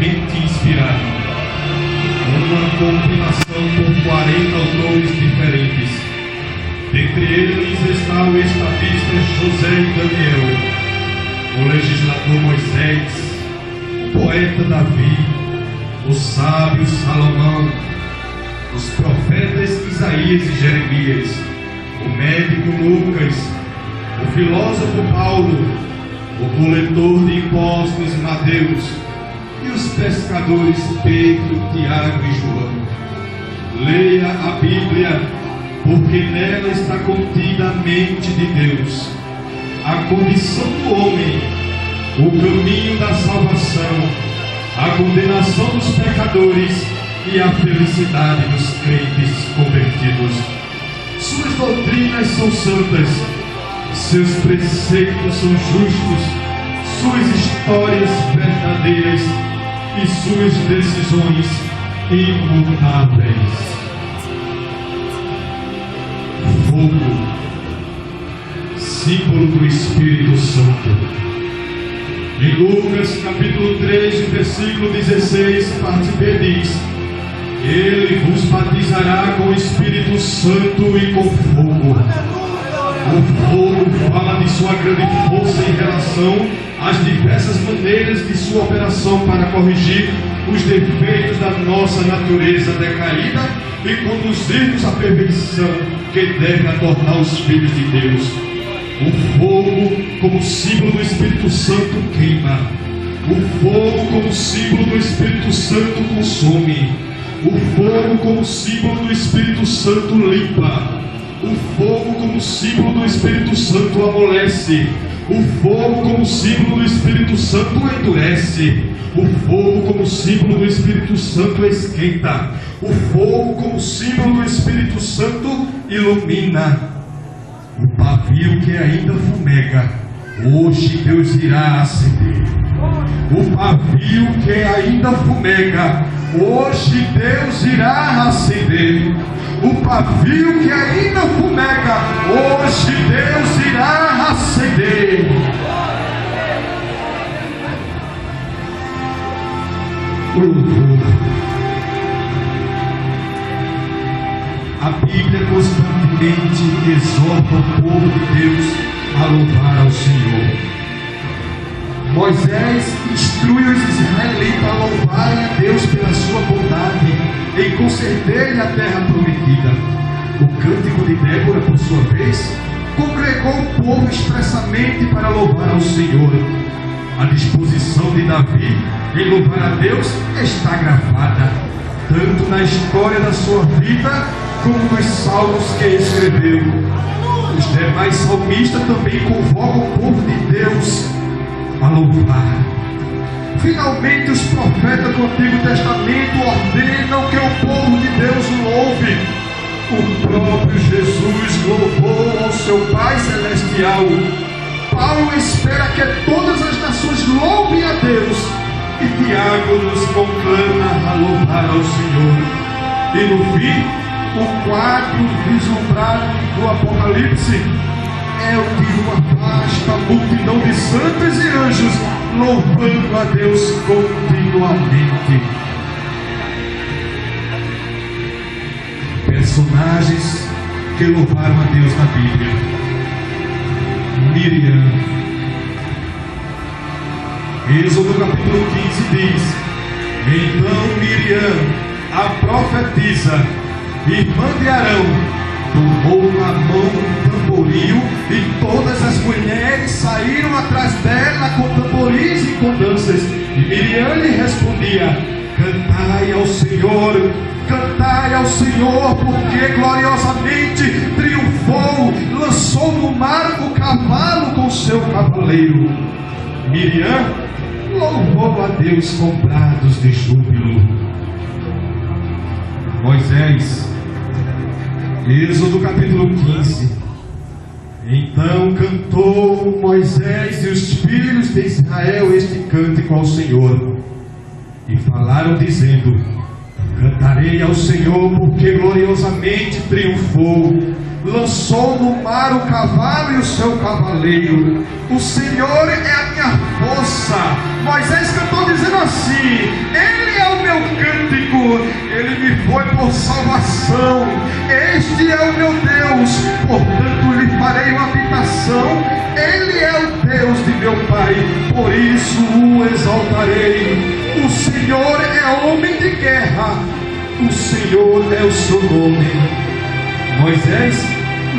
divinamente inspirado, uma compilação por 40 autores diferentes. Dentre eles está o estadista José e Daniel, o legislador Moisés, o poeta Davi, o sábio Salomão, os profetas Isaías e Jeremias, o médico Lucas, o filósofo Paulo, o coletor de impostos Mateus e os pescadores Pedro, Tiago e João. Leia a Bíblia, porque nela está contida a mente de Deus, a condição do homem, o caminho da salvação, a condenação dos pecadores e a felicidade dos crentes convertidos. Suas doutrinas são santas, seus preceitos são justos, suas histórias verdadeiras e suas decisões imutáveis. Fogo, símbolo do Espírito Santo. Em Lucas capítulo 3, versículo 16, parte B diz: Ele vos batizará com o Espírito Santo e com fogo. O fogo fala de sua grande força em relação às diversas maneiras de sua operação para corrigir os defeitos da nossa natureza decaída e conduzir-nos à perfeição que deve tornar os filhos de Deus. O fogo, como símbolo do Espírito Santo, queima. O fogo, como símbolo do Espírito Santo, consome. O fogo, como símbolo do Espírito Santo, limpa. O fogo, como símbolo do Espírito Santo, amolece. O fogo, como símbolo do Espírito Santo, endurece. O fogo, como símbolo do Espírito Santo, esquenta. O fogo, como símbolo do Espírito Santo, ilumina. O pavio que ainda fumega, hoje Deus irá acender. O pavio que ainda fumega, hoje Deus irá acender. O pavio que ainda fumega, hoje Deus irá acender. O louvor. A Bíblia constantemente exorta o povo de Deus a louvar ao Senhor. Moisés instrui os israelitas a louvarem a Deus pela sua bondade em conceder-lhe a terra prometida. O cântico de Débora, por sua vez, congregou o povo expressamente para louvar ao Senhor. A disposição de Davi em louvar a Deus está gravada, tanto na história da sua vida, como nos salmos que escreveu. Os demais salmistas também convocam o povo de Deus a louvar. Finalmente, os profetas do Antigo Testamento ordenam que o povo de Deus louve. O próprio Jesus louvou ao seu Pai Celestial. Paulo espera que todas as nações louvem a Deus, e Tiago nos conclama a louvar ao Senhor. E no fim, o quadro vislumbrado do Apocalipse é o de uma vasta multidão de santos e anjos louvando a Deus continuamente. Personagens que louvaram a Deus na Bíblia. Miriam. Êxodo capítulo 15 diz: Então Miriam, a profetisa, irmã de Arão, tomou na mão um tamboril, e todas as mulheres saíram atrás dela com tamborins e com danças. E Miriam lhe respondia: Cantai ao Senhor, cantai ao Senhor, porque gloriosamente triunfou, lançou no mar o cavalo com seu cavaleiro. Miriam louvou a Deus com brados de júbilo. Moisés, Êxodo capítulo 15. Então cantou Moisés e os filhos de Israel este cântico ao Senhor, e falaram dizendo: Cantarei ao Senhor, porque gloriosamente triunfou, lançou no mar o cavalo e o seu cavaleiro. O Senhor é a minha força. Moisés cantou dizendo assim: habitação. Este é o meu Deus, portanto lhe farei uma habitação. Ele é o Deus de meu pai, por isso o exaltarei. O Senhor é homem de guerra, o Senhor é o seu nome. Moisés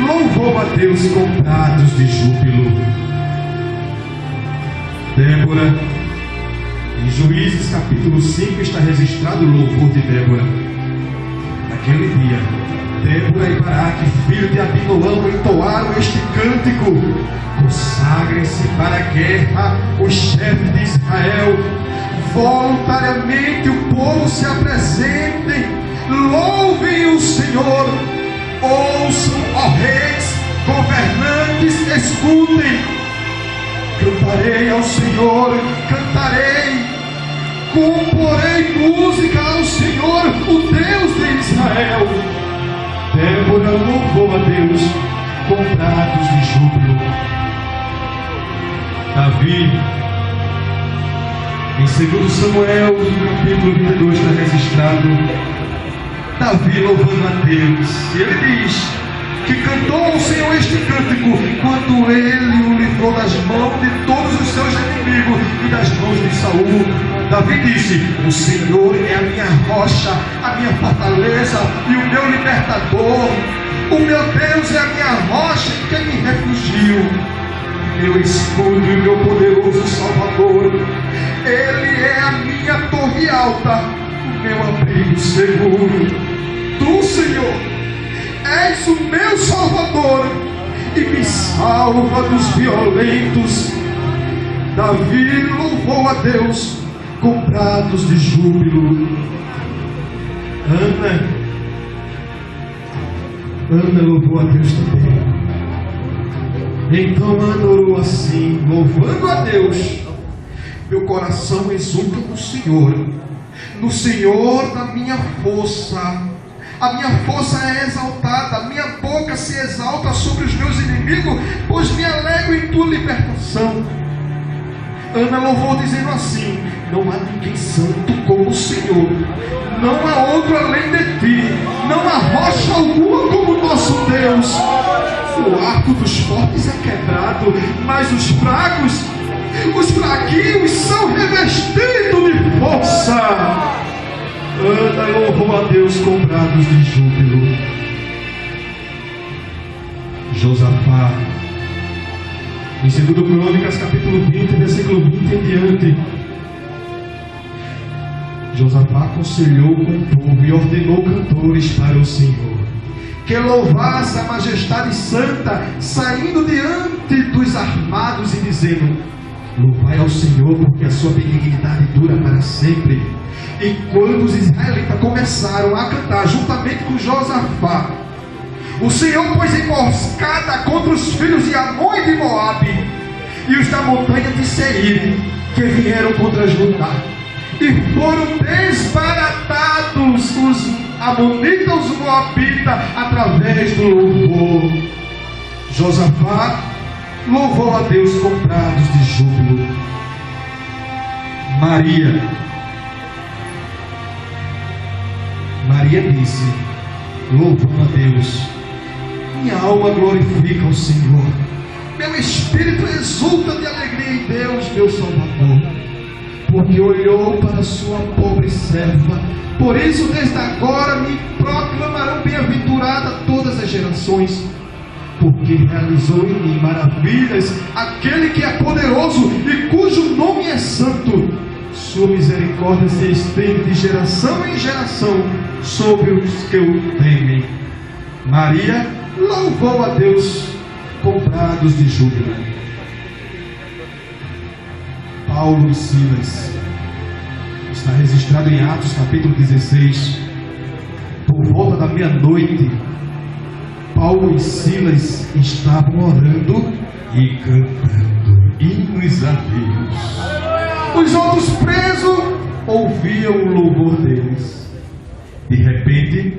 louvou a Deus com prados de júbilo. Débora, em Juízes capítulo 5 está registrado o louvor de Débora. Naquele dia, Débora e Baraque, filho de Abinoão, entoaram este cântico: consagrem-se para a guerra os chefes de Israel, voluntariamente o povo se apresentem, louvem o Senhor, ouçam, ó reis, governantes, escutem. Cantarei ao Senhor, cantarei, comporei música ao Senhor, o Deus de Israel. Débora louvou a Deus com prados de júbilo. Davi, em 2 Samuel, no capítulo 22, está registrado Davi louvando a Deus. E ele diz que cantou ao Senhor este cântico quando ele o livrou das mãos de todos os seus inimigos e das mãos de Saul. Davi disse: o Senhor é a minha rocha, a minha fortaleza e o meu libertador. O meu Deus é a minha rocha em quem me refugio, meu escudo e meu poderoso Salvador. Ele é a minha torre alta, o meu abrigo seguro. Tu, Senhor, és o meu Salvador e me salva dos violentos. Davi louvou a Deus com prados de júbilo. Ana louvou a Deus também. Então Ana orou assim, louvando a Deus: meu coração exulta no Senhor da minha força. A minha força é exaltada, a minha boca se exalta sobre os meus inimigos, pois me alegro em tua libertação. Ana louvou dizendo assim: não há ninguém santo como o Senhor, não há outro além de ti, não há rocha alguma como o nosso Deus. O arco dos fortes é quebrado, mas os fracos, os fraquinhos são revestidos de força. Ana louvou a Deus com prados de júbilo. Josafá, em 2 Crônicas capítulo 20, versículo 20 em diante, Josafá aconselhou com o povo e ordenou cantores para o Senhor, que louvasse a majestade santa, saindo diante dos armados e dizendo: louvai ao Senhor, porque a sua benignidade dura para sempre. E quando os israelitas começaram a cantar juntamente com Josafá, o Senhor pôs emboscada contra os filhos de Amon e de Moabe e os da montanha de Seir, que vieram contra Judá, e foram desbaratados os amonitas, os moabitas, através do louvor. Josafá louvou a Deus com prados de júbilo. Maria disse, louvando a Deus: minha alma glorifica o Senhor, meu espírito exulta de alegria em Deus, meu Salvador, porque olhou para a sua pobre serva. Por isso desde agora me proclamarão bem-aventurada todas as gerações, porque realizou em mim maravilhas aquele que é poderoso e cujo nome é santo. Sua misericórdia se estende de geração em geração sobre os que o temem. Maria louvou a Deus com prados de júbilo. Paulo e Silas, está registrado em Atos capítulo 16, por volta da meia-noite, Paulo e Silas estavam orando e cantando hinos a Deus. Os outros presos ouviam o louvor deles. De repente,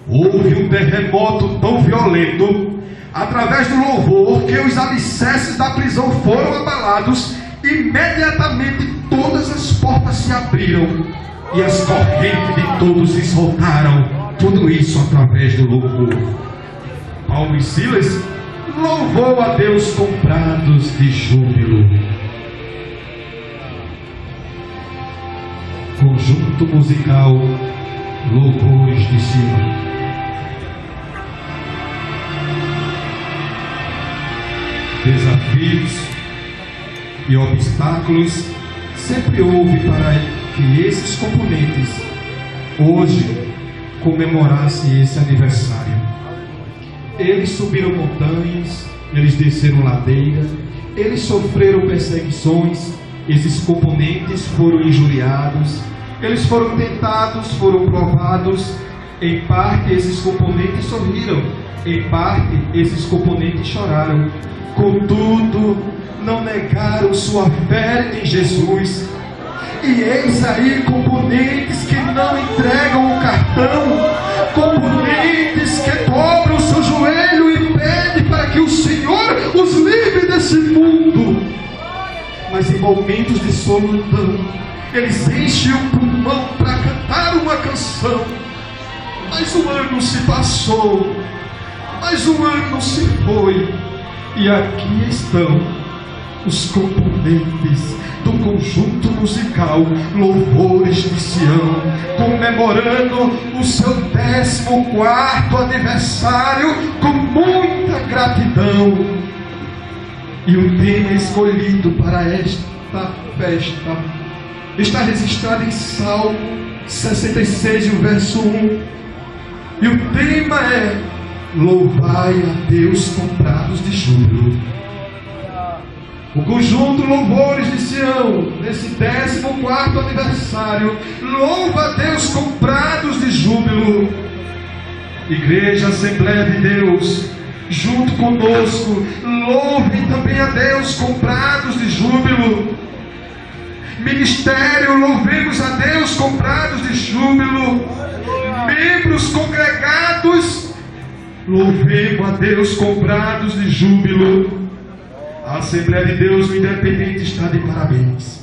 houve um terremoto tão violento, através do louvor, que os alicerces da prisão foram abalados. Imediatamente todas as portas se abriram e as correntes de todos se soltaram. Tudo isso através do louvor. Paulo e Silas louvou a Deus com pratos de júbilo. Conjunto musical Louvores de Sião. Desafios e obstáculos sempre houve para que esses componentes hoje comemorassem esse aniversário. Eles subiram montanhas, eles desceram ladeira, eles sofreram perseguições, esses componentes foram injuriados, eles foram tentados, foram provados. Em parte esses componentes sorriram, em parte esses componentes choraram. Contudo, não negaram sua fé em Jesus. E eis aí componentes que não entregam o cartão, componentes que dobram o seu joelho e pedem para que o Senhor os livre desse mundo. Mas em momentos de solidão, eles enchem o pulmão para cantar uma canção. Mas o ano se passou, mas o ano se foi, e aqui estão os componentes do conjunto musical Louvores de Sião, comemorando o seu 14º aniversário com muita gratidão. E o tema escolhido para esta festa está registrado em Salmo 66, o verso 1. E o tema é: louvai a Deus com pratos de júbilo. O conjunto Louvores de Sião, nesse 14º aniversário, louva a Deus com pratos de júbilo. Igreja Assembleia de Deus, junto conosco, louve também a Deus com pratos de júbilo. Ministério, louvemos a Deus com pratos de júbilo. Membros congregados, louvemos a Deus com pratos de júbilo. A Assembleia de Deus, o Independente, está de parabéns.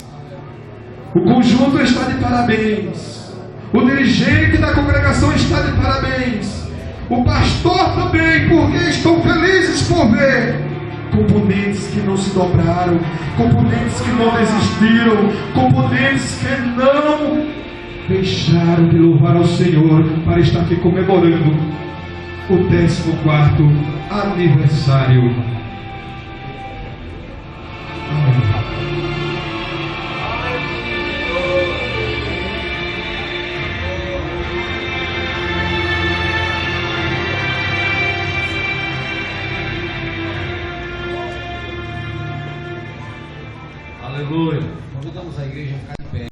O conjunto está de parabéns. O dirigente da congregação está de parabéns. O pastor também, porque estão felizes por ver componentes que não se dobraram, componentes que não desistiram, componentes que não deixaram de louvar ao Senhor para estar aqui comemorando o 14º aniversário. Aleluia. Convidamos a igreja a ficar de pé.